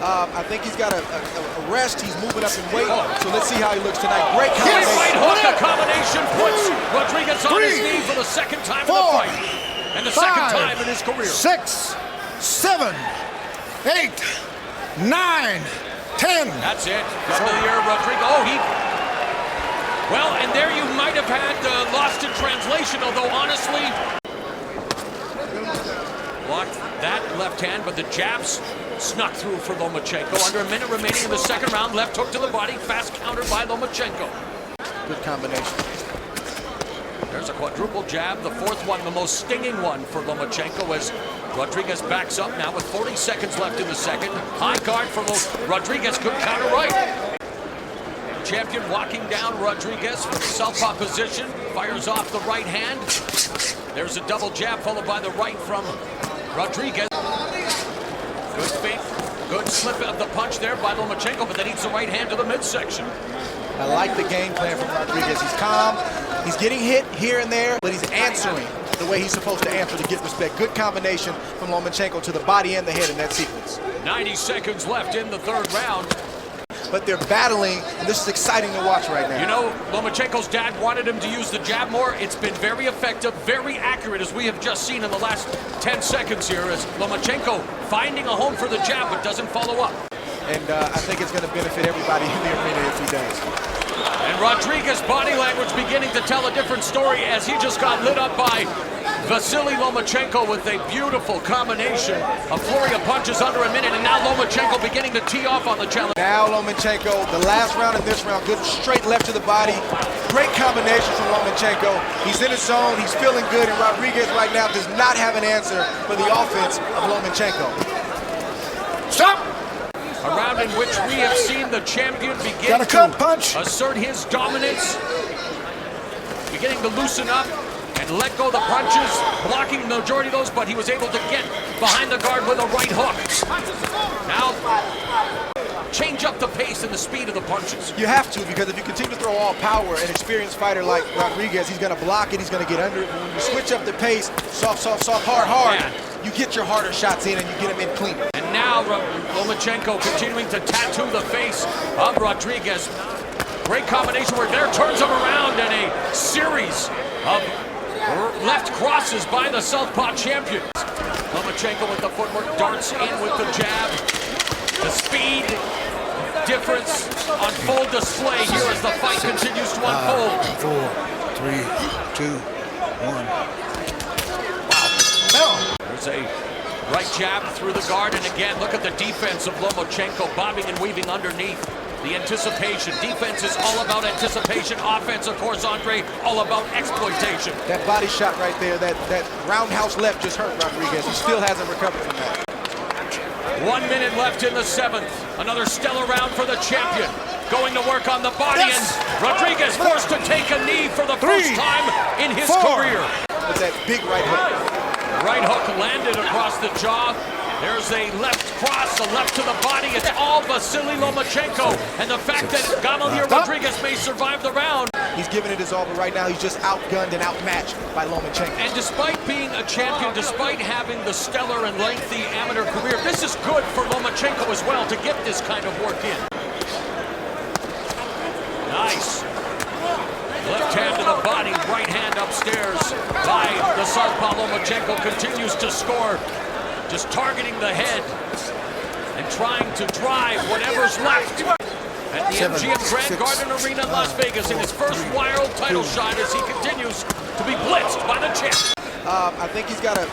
I think he's got a rest. He's moving up in weight. So let's see how he looks tonight. Great combination. Right hook, a combination puts Rodriguez on his knee for the second time in the fight. And the second time in his career. 6, 7, 8, 9, 10. That's it. Got the ear, Rodriguez. Oh, well, and there you might have had lost in translation, although honestly, blocked that left hand, but the jabs snuck through for Lomachenko. Under a minute remaining in the second round. Left hook to the body. Fast counter by Lomachenko. Good combination. There's a quadruple jab. The fourth one, the most stinging one for Lomachenko, as Rodriguez backs up now with 40 seconds left in the second. High guard for Rodriguez. Good counter right. Champion walking down Rodriguez from the southpaw position. Fires off the right hand. There's a double jab followed by the right from Rodriguez. Good feint, good slip of the punch there by Lomachenko, but then eats the right hand to the midsection. I like the game plan from Rodriguez. He's calm, he's getting hit here and there, but he's answering the way he's supposed to answer to get respect. Good combination from Lomachenko to the body and the head in that sequence. 90 seconds left in the third round. But they're battling, and this is exciting to watch right now. You know, Lomachenko's dad wanted him to use the jab more. It's been very effective, very accurate, as we have just seen in the last 10 seconds here, as Lomachenko finding a home for the jab, but doesn't follow up. And I think it's going to benefit everybody in the arena if he does. And Rodriguez's body language beginning to tell a different story, as he just got lit up by Vasyl Lomachenko with a beautiful combination, a flurry of punches under a minute, and now Lomachenko beginning to tee off on the challenge. Now Lomachenko, the last round and this round, good straight left to the body. Great combination from Lomachenko. He's in his zone, he's feeling good, and Rodriguez right now does not have an answer for the offense of Lomachenko. Stop! A round in which we have seen the champion begin to assert his dominance, beginning to loosen up and let go the punches, blocking the majority of those, but he was able to get behind the guard with a right hook. Now, change up the pace and the speed of the punches. You have to, because if you continue to throw all power, an experienced fighter like Rodriguez, he's going to block it, he's going to get under it. But when you switch up the pace, soft, soft, soft, hard, hard, you get your harder shots in and you get them in clean. And now Lomachenko continuing to tattoo the face of Rodriguez. Great combination where there turns him around, and a series of left crosses by the southpaw champion. Lomachenko with the footwork, darts in with the jab. The speed difference on full display here as the fight continues to unfold. 4, 3, 2, 1. Wow. There's a right jab through the guard, and again, look at the defense of Lomachenko, bobbing and weaving underneath. The anticipation. Defense is all about anticipation. Offense, of course, Andre, all about exploitation. That body shot right there, that roundhouse left just hurt Rodriguez. He still hasn't recovered from that. 1 minute left in the seventh. Another stellar round for the champion. Going to work on the body, and Rodriguez forced to take a knee for the first time in his career. With that big right hook. Right hook landed across the jaw. There's a left cross, a left to the body. It's all Vasyl Lomachenko. And the fact that Gamalier Rodriguez may survive the round. He's giving it his all, but right now he's just outgunned and outmatched by Lomachenko. And despite being a champion, despite having the stellar and lengthy amateur career, this is good for Lomachenko as well to get this kind of work in. Nice. Left hand to the body, right hand upstairs by the southpaw. Lomachenko continues to score, just targeting the head and trying to drive whatever's left at the MGM Grand Garden Arena in Las Vegas in his first wild title shot as he continues to be blitzed by the champ. I think he's got a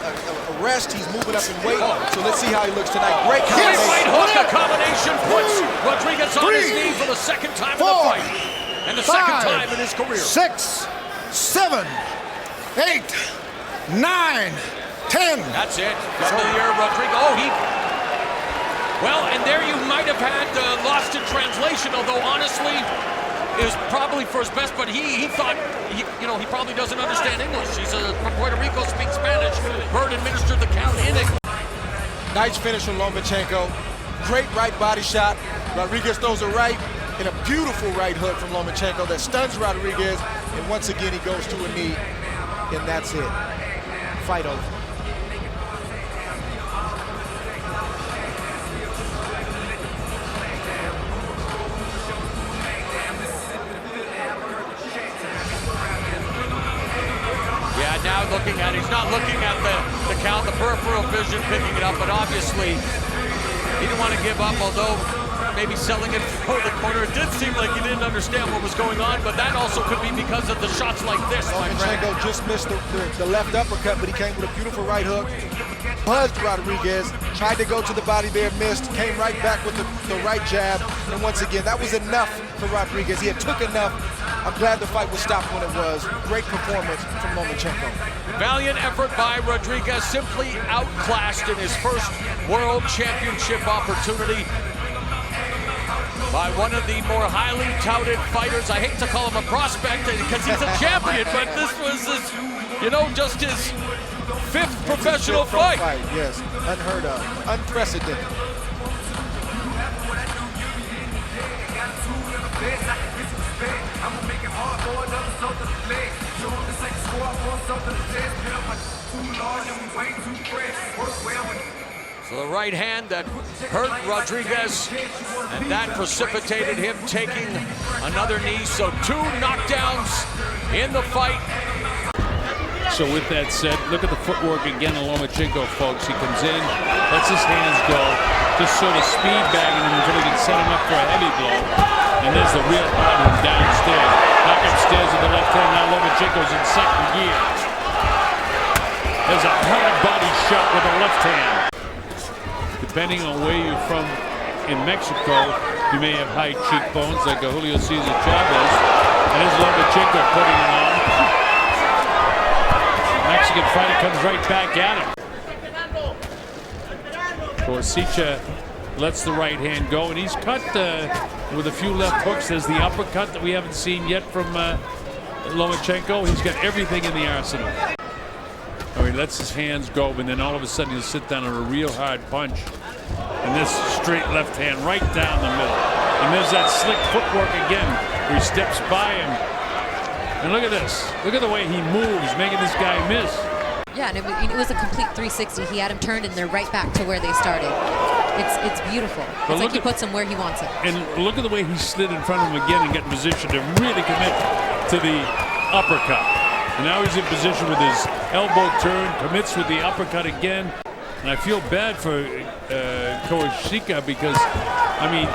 rest. He's moving up in weight, so let's see how he looks tonight. Great combination. Right hook, a combination puts Rodriguez on his knee for the second time in the fight. And the second time in his career. 6, 7, 8, 9, 10. That's it. Got the ear, Rodriguez. Oh, well, and there you might have had lost in translation, although honestly, it was probably for his best, but he thought, he probably doesn't understand English. He's from Puerto Rico, speaks Spanish. Bird administered the count in it. Nice finish from Lomachenko. Great right body shot. Rodriguez throws a right and a beautiful right hook from Lomachenko that stuns Rodriguez, and once again he goes to a knee, and that's it. Fight over. looking at. He's not looking at the count, the peripheral vision picking it up, but obviously he didn't want to give up, although maybe selling it for the corner. It did seem like he didn't understand what was going on, but that also could be because of the shots like this. Lomachenko just missed the left uppercut, but he came with a beautiful right hook. Buzzed Rodriguez, tried to go to the body there, missed, came right back with the right jab, and once again, that was enough for Rodriguez. He had took enough. I'm glad the fight was stopped when it was. Great performance from Lomachenko. Valiant effort by Rodriguez, simply outclassed in his first World Championship opportunity by one of the more highly touted fighters. I hate to call him a prospect because he's a champion, but this was his, just his 5th professional fight. Yes, unheard of, unprecedented. So the right hand that hurt Rodriguez, and that precipitated him taking another knee. So 2 knockdowns in the fight. So with that said, look at the footwork again of Lomachenko, folks. He comes in, lets his hands go, just sort of speed bagging him until he can set him up for a heavy blow. And there's the real hard one downstairs. Back upstairs with the left hand. Now Lomachenko's in second gear. There's a hard body shot with the left hand. Depending on where you're from in Mexico, you may have high cheekbones like a Julio Cesar Chavez. And there's Lomachenko putting it on. Mexican fighter comes right back at him. Sosa lets the right hand go, and he's cut with a few left hooks. There's the uppercut that we haven't seen yet from Lomachenko. He's got everything in the arsenal. Oh, he lets his hands go, but then all of a sudden he'll sit down on a real hard punch. And this straight left hand right down the middle. And there's that slick footwork again, where he steps by him. And look at this. Look at the way he moves, making this guy miss. Yeah, and it was a complete 360. He had him turned, and they're right back to where they started. It's beautiful. It's like he puts him where he wants it. And look at the way he slid in front of him again and got in position to really commit to the uppercut. And now he's in position with his elbow turn, commits with the uppercut again. And I feel bad for Koshika because, I mean,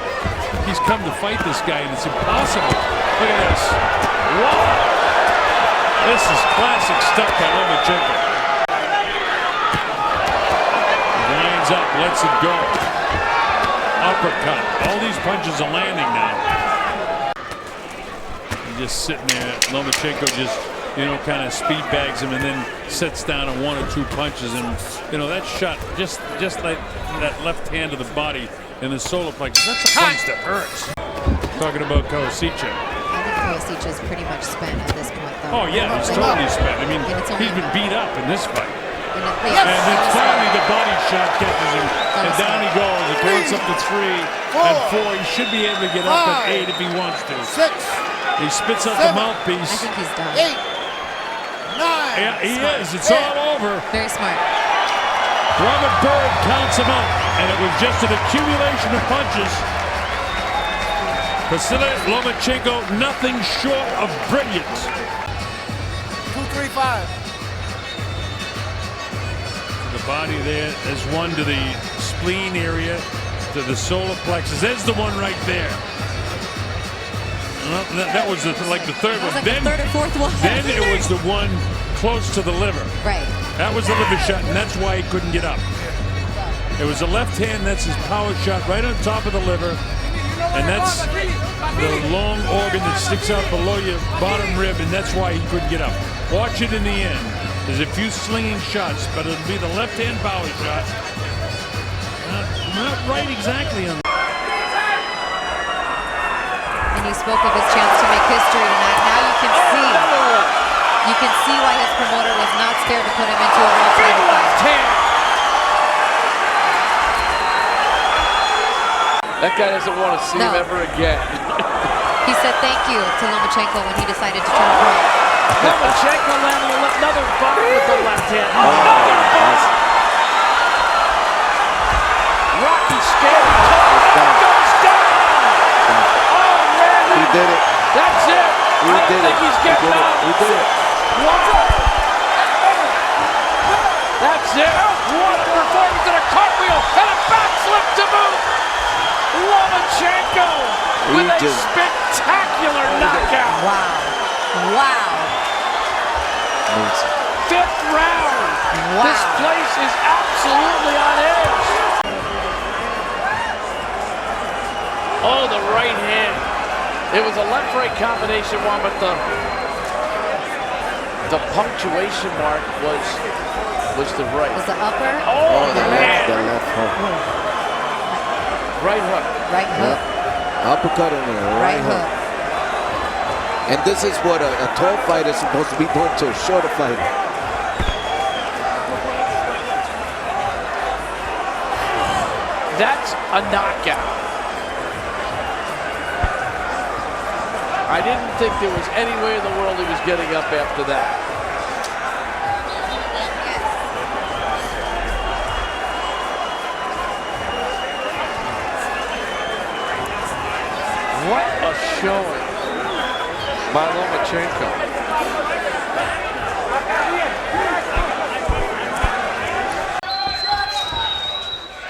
he's come to fight this guy, and it's impossible. Look at this. Whoa! This is classic stuff by Lomachenko. Lines up, lets it go. Uppercut. All these punches are landing now. He's just sitting there. Lomachenko just, kind of speed bags him and then sits down on 1 or 2 punches. And, that shot, just like that left hand to the body in the solar plexus, that's a punch that hurts. Talking about Koshika. Kovacic is pretty much spent at this point, though. Oh, yeah, he's totally spent. I mean, he's been beat up in this fight. And then finally the body shot catches him. And down he goes. He counts up to 3 and 4. He should be able to get up at 8 if he wants to. 6. He spits out the mouthpiece. I think he's done. 8. 9. Yeah, he is. It's all over. Very smart. Robert Bird counts him out. And it was just an accumulation of punches. Vasyl Lomachenko, nothing short of brilliant. 2-3-5. The body there, there's one to the spleen area, to the solar plexus. There's the one right there. Well, that was like the third one. Like the third or fourth one. Then it was the one close to the liver. Right. That was the liver shot, and that's why he couldn't get up. It was the left hand, that's his power shot right on top of the liver. And that's the long organ that sticks out below your bottom rib, and that's why he couldn't get up. Watch it in the end. There's a few slinging shots, but it'll be the left-hand power shot. Not right exactly on. And he spoke of his chance to make history tonight. Now you can see why his promoter was not scared to put him into a world title fight. That guy doesn't want to see him ever again. He said thank you to Lomachenko when he decided to turn pro. Lomachenko landing another bump with the left hand. Rocky scary. Goes down. Oh, man. He did it. That's it. I don't think he's getting out. He did it. it. What a performance and a cartwheel and a backslip to boot. Lomachenko with a spectacular knockout. Wow. Wow. Fifth round. Wow. This place is absolutely on edge. Oh, the right hand. It was a left-right combination one, but the punctuation mark was the right. Was the upper? Oh, the man. left hook. Right hook. Right hook. Uppercut and a right hook. And this is what a tall fighter is supposed to be doing to a shorter fighter. That's a knockout. I didn't think there was any way in the world he was getting up after that. What a showing by Lomachenko.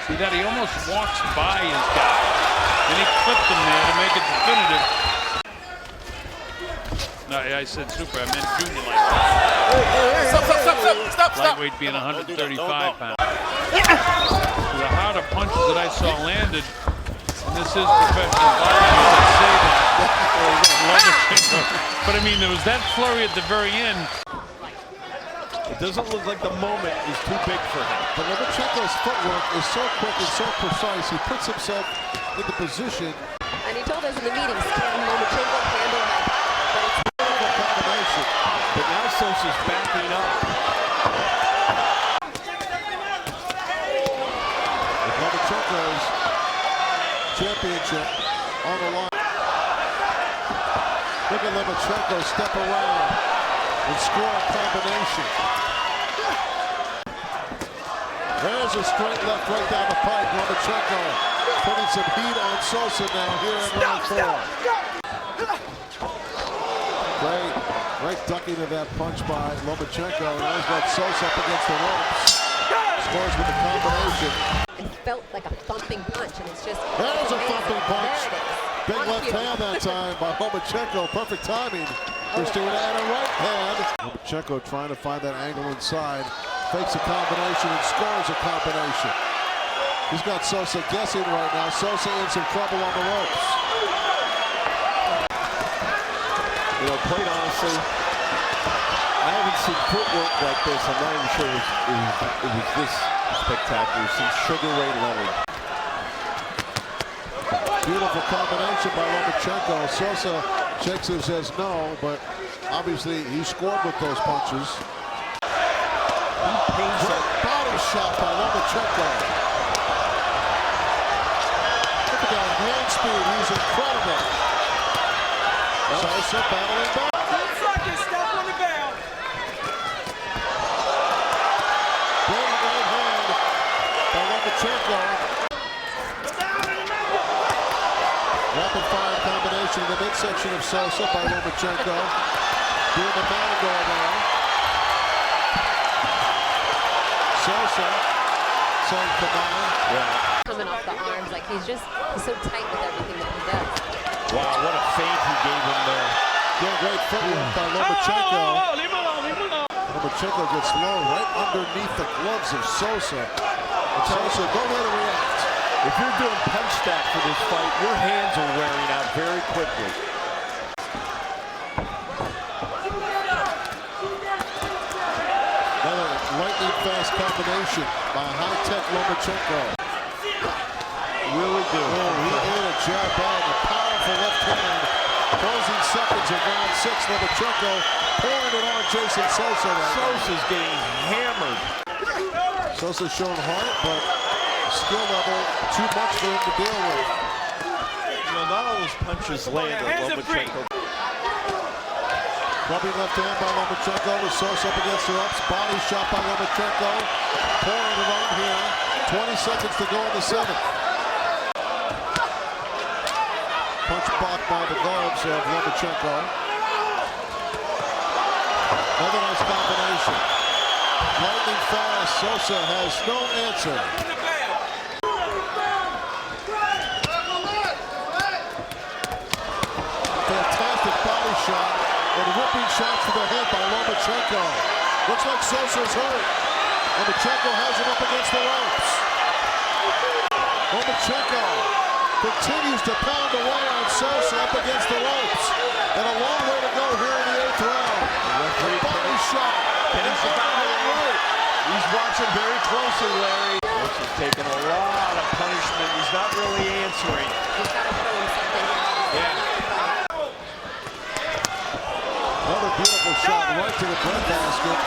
See that? He almost walks by his guy. And he clipped him there to make it definitive. No, I said super. I meant junior lightweight. Stop. Lightweight being 135 pounds. The harder punches that I saw landed, and this is professional boxing, as I say that. Lomachenko. But I mean, there was that flurry at the very end. It doesn't look like the moment is too big for him. But Lomachenko's footwork is so quick and so precise. He puts himself in the position. And he told us in the meetings, can Lomachenko handle that? But it's A combination. But now Sosa's backing up. With Lomachenko's championship on the line. Look at Lomachenko step around and score a combination. There's a straight left right down the pipe. Lomachenko putting some heat on Sosa now here in round 4. Great ducking of that punch by Lomachenko. Now he's got Sosa up against the ropes. Scores with a combination. it felt like a thumping punch, and it's just. There's a amazing. thumping punch. There it is. Big On left cue. hand that time by Lomachenko. Perfect timing. Christina and a right hand. Lomachenko trying to find that angle inside. Fakes a combination and scores a combination. He's got Sosa guessing right now. Sosa in some trouble on the ropes. You know, quite honestly, I haven't seen footwork like this. I'm not even sure it was this spectacular since Sugar Ray Leonard. Beautiful combination by Lomachenko. Sosa shakes and says no, but obviously he scored with those punches. Great body shot by Lomachenko. Look at that hand speed. He's incredible. Sosa battling back. Big right hand by Lomachenko. Rapid fire combination in the midsection of Sosa by Lomachenko. Doing the Matador now. Sosa saying come on. Coming off the arms, like he's so tight with everything that he does. Wow, what a feint he gave him there. Doing great footwork by Lomachenko. Lomachenko gets low right underneath the gloves of Sosa. And Sosa, go ahead and react. If you're doing punch stack for this fight, your hands are wearing out very quickly. Another lightning fast combination by high-tech Lomachenko. Really do. Oh, he ate a jab out, a powerful left hand. Closing seconds of round 6. Lomachenko pouring it on Jason Sosa. Sosa's getting hammered. Sosa's shown heart, but skill level too much for him to deal with. You know, not all those punches land on Lomachenko. Clubbing left hand by Lomachenko with Sosa up against the ropes. Body shot by Lomachenko. Pouring it on here. 20 seconds to go in the 7th. Punch blocked by the gloves of Lomachenko. Another nice combination. Lightning fast. Sosa has no answer. Fantastic body shot and whipping shots to the head by Lomachenko. Looks like Sosa's hurt. Lomachenko has him up against the ropes. Lomachenko continues to pound away on Sosa up against the ropes. And a long way to go here in the 8th round. Body shot. He's watching very closely, Larry. Sosa's taking a lot of punishment. He's not really answering. He's got to show him something. Yeah. Another beautiful shot right to the breadbasket.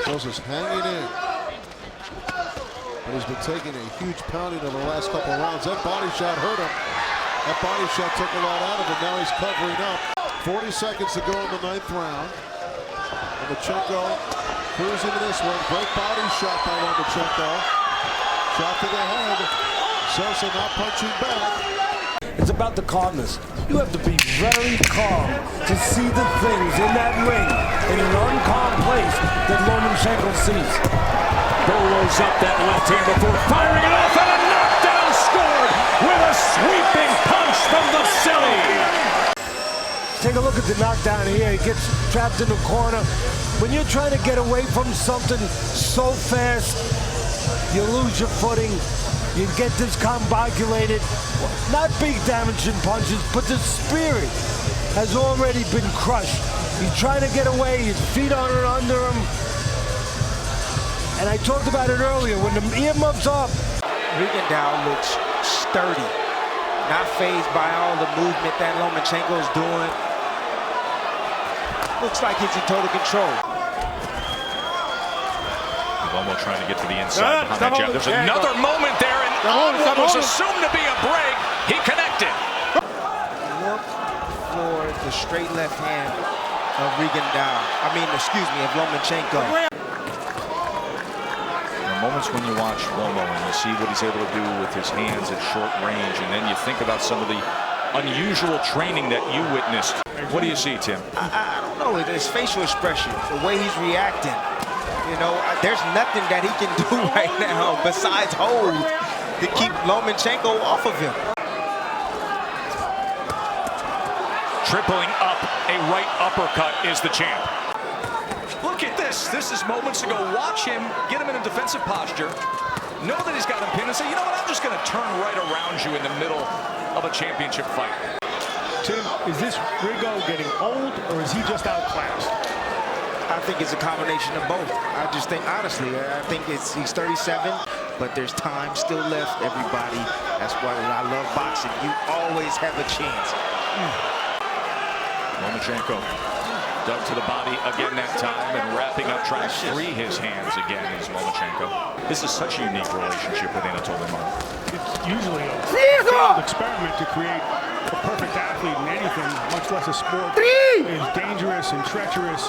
Sosa's hanging in. But he's been taking a huge pounding over the last couple of rounds. That body shot hurt him. That body shot took a lot out of him. Now he's covering up. 40 seconds to go in the 9th round. Lomachenko cruising to this one. Great body shot by Lomachenko. Shot to the head. Sosa not punching back. It's about the calmness. You have to be very calm to see the things in that ring in an uncalm place that Lomachenko sees. Bolo's up that left hand before firing it off, and a knockdown scored with a sweeping punch from Vasyl. Take a look at the knockdown here. He gets trapped in the corner. When you're trying to get away from something so fast, you lose your footing. You get discombobulated. Not big damaging punches, but the spirit has already been crushed. He's trying to get away. His feet are under him. And I talked about it earlier. When the earmuffs up, Rigondeaux looks sturdy. Not fazed by all the movement that Lomachenko is doing. Looks like he's in total control. Lomo trying to get to the inside behind that jab. There's another moment there, and on what was assumed to be a break, he connected. Look for the straight left hand of of Lomachenko. There are moments when you watch Lomo and you see what he's able to do with his hands at short range, and then you think about some of the unusual training that you witnessed. What do you see, Tim? I don't know, his facial expression, the way he's reacting. You know, there's nothing that he can do right now besides hold to keep Lomachenko off of him. Tripling up, a right uppercut is the champ. Look at this. This is moments ago. Watch him, get him in a defensive posture, know that he's got him pinned, and say, you know what, I'm just going to turn right around you in the middle of a championship fight. Tim, is this Rigo getting old, or is he just outclassed? I think it's a combination of both. I just think, honestly, I think he's 37, but there's time still left, everybody. That's why I love boxing. You always have a chance. Lomachenko dug to the body again that time and wrapping up, trying to free his hands again is Lomachenko. This is such a unique relationship with Anatoly Mark. It's usually a failed experiment to create a perfect athlete in anything, much less a sport, as dangerous and treacherous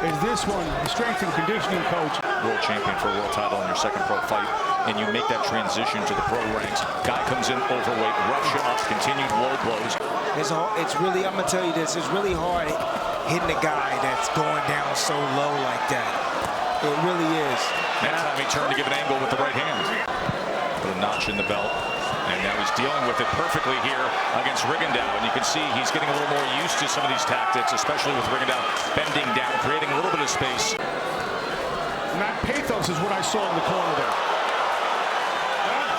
as this one. The strength and conditioning coach. World champion for a world title in your second pro fight, and you make that transition to the pro ranks. Guy comes in overweight, roughs you up, continued low blows. It's really, I'm gonna tell you this, it's really hard hitting a guy that's going down so low like that. It really is. That time he turned to give an angle with the right hand. Put a notch in the belt, and now he's dealing with it perfectly here against Rigondeaux. And you can see he's getting a little more used to some of these tactics, especially with Rigondeaux bending down, creating a little bit of space. And that pathos is what I saw in the corner there.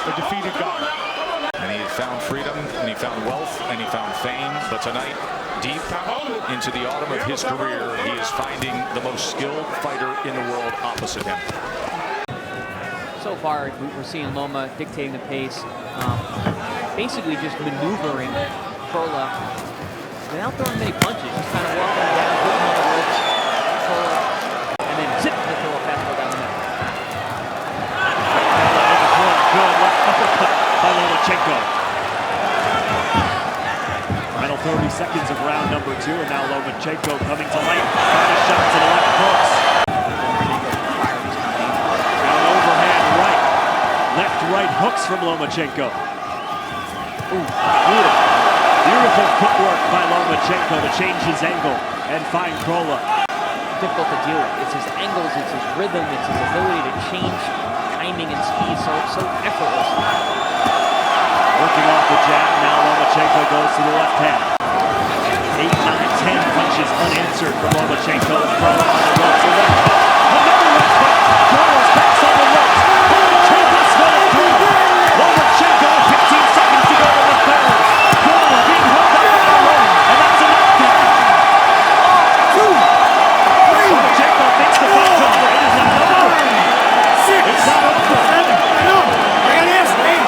A defeated guy. And he found freedom, and he found wealth, and he found fame. But tonight, deep into the autumn of his career, he is finding the most skilled fighter in the world opposite him. So far, we're seeing Loma dictating the pace, basically just maneuvering Crolla without throwing many punches, just kind of walking down, putting on the ropes, Crolla, and then zip to throw a fastball down the middle. Good left uppercut by Lomachenko. Final 30 seconds of round number 2, and now Lomachenko coming to light. Final shot to the left hooks. Down overhand right. Left-right hooks from Lomachenko. Ooh, beautiful. Beautiful footwork by Lomachenko to change his angle and find Crolla. difficult to deal with. It's his angles, it's his rhythm, it's his ability to change timing and speed so effortlessly. Working off the jab, now Lomachenko goes to the left hand. 8, 9, 10 punches unanswered from Lomachenko. Throw on the ropes. Another left hook. Throws backs on the ropes. Lomachenko swells through. Lomachenko, 15 seconds to go to the third. Throw being held back by the rope. And that's a knockdown. 2, 3. Lomachenko thinks the fight's over. It is not over. 6. It's not over. 7. No. I got an answer. 8.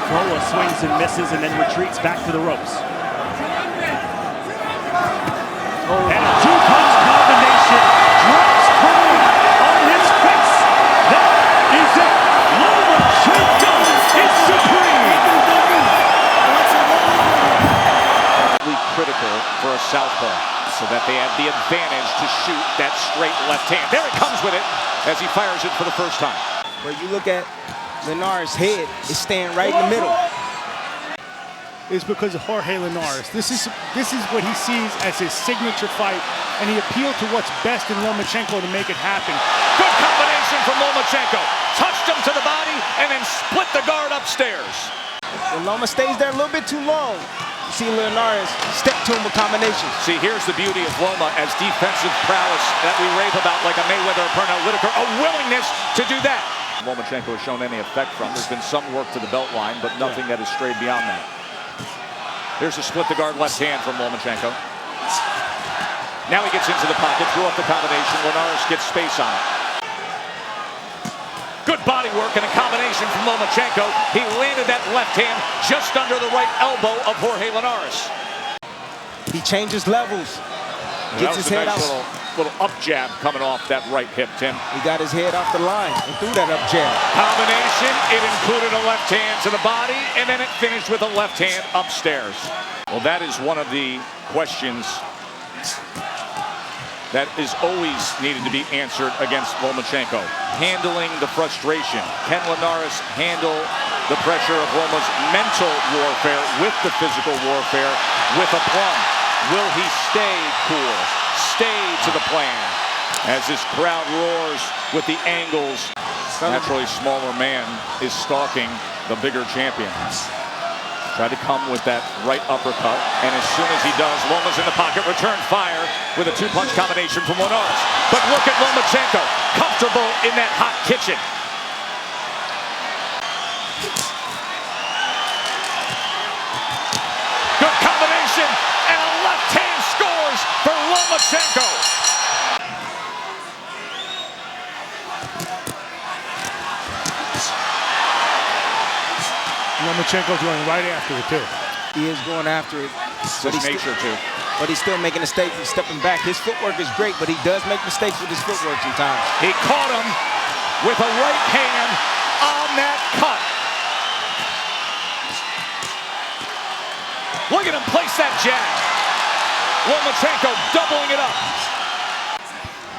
Sosa swings and misses and then retreats back to the ropes. And a two-punch combination drops prone on his face. That is it. Lomachenko is supreme. Critical for a southpaw so that they have the advantage to shoot that straight left hand. There it comes with it as he fires it for the first time. Where you look at Linares' head is staying right in the middle. Is because of Jorge Linares. This is what he sees as his signature fight, and he appealed to what's best in Lomachenko to make it happen. Good combination from Lomachenko. Touched him to the body and then split the guard upstairs. When Loma stays there a little bit too long, you see Linares step to him with combinations. See, here's the beauty of Loma as defensive prowess that we rave about like a Mayweather or Pernell Whitaker, a willingness to do that. Lomachenko has shown any effect from. There's been some work to the belt line, but nothing that has strayed beyond that. Here's a split the guard left hand from Lomachenko. Now he gets into the pocket, threw up the combination. Linares gets space on it. Good body work and a combination from Lomachenko. He landed that left hand just under the right elbow of Jorge Linares. He changes levels. Gets his head out. Little up jab coming off that right hip, Tim. He got his head off the line and threw that up jab. Combination, it included a left hand to the body, and then it finished with a left hand upstairs. Well, that is one of the questions that is always needed to be answered against Lomachenko. Handling the frustration. Can Linares handle the pressure of Loma's mental warfare with the physical warfare with aplomb? Will he stay cool? Stay to the plan as this crowd roars with the angles. Naturally, smaller man is stalking the bigger champion. Tried to come with that right uppercut, and as soon as he does, Loma's in the pocket, return fire with a two-punch combination from Linares. But look at Lomachenko, comfortable in that hot kitchen. Good combination, and a left hand scores for Lomachenko. Lomachenko's going right after it, too. He is going after it. It's his nature, too. But he's still making mistakes and stepping back. His footwork is great, but he does make mistakes with his footwork sometimes. He caught him with a right hand on that cut. Look at him place that jab. Lomachenko doubling it up.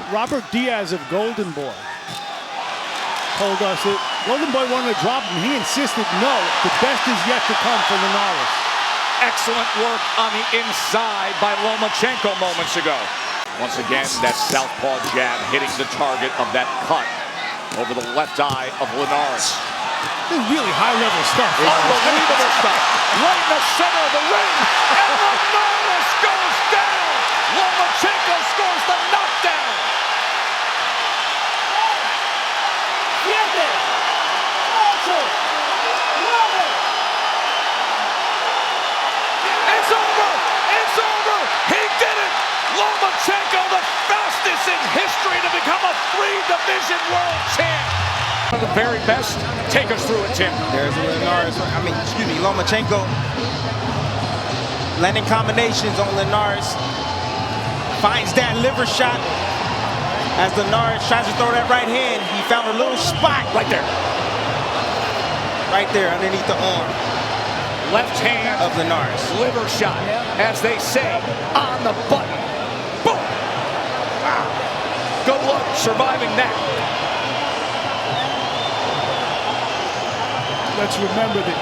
Robert Diaz of Golden Boy told us that Golden Boy wanted to drop him. He insisted, no, the best is yet to come for Linares. Excellent work on the inside by Lomachenko moments ago. Once again, that southpaw jab hitting the target of that cut over the left eye of Linares. This is really high-level stuff. Unbelievable stuff. Right in the center of the ring, and Linares goes down. Lomachenko scores the knockdown. It's over! It's over! He did it! Lomachenko, the fastest in history to become a 3-division world champ. One of the very best. Take us through it, Tim. There's Linares. Lomachenko landing combinations on Linares. Finds that liver shot. As Linares tries to throw that right hand, he found a little spot. Right there. Right there underneath the arm. Left hand of Linares. Liver shot, as they say, on the button. Boom! Wow. Good luck surviving that. Let's remember that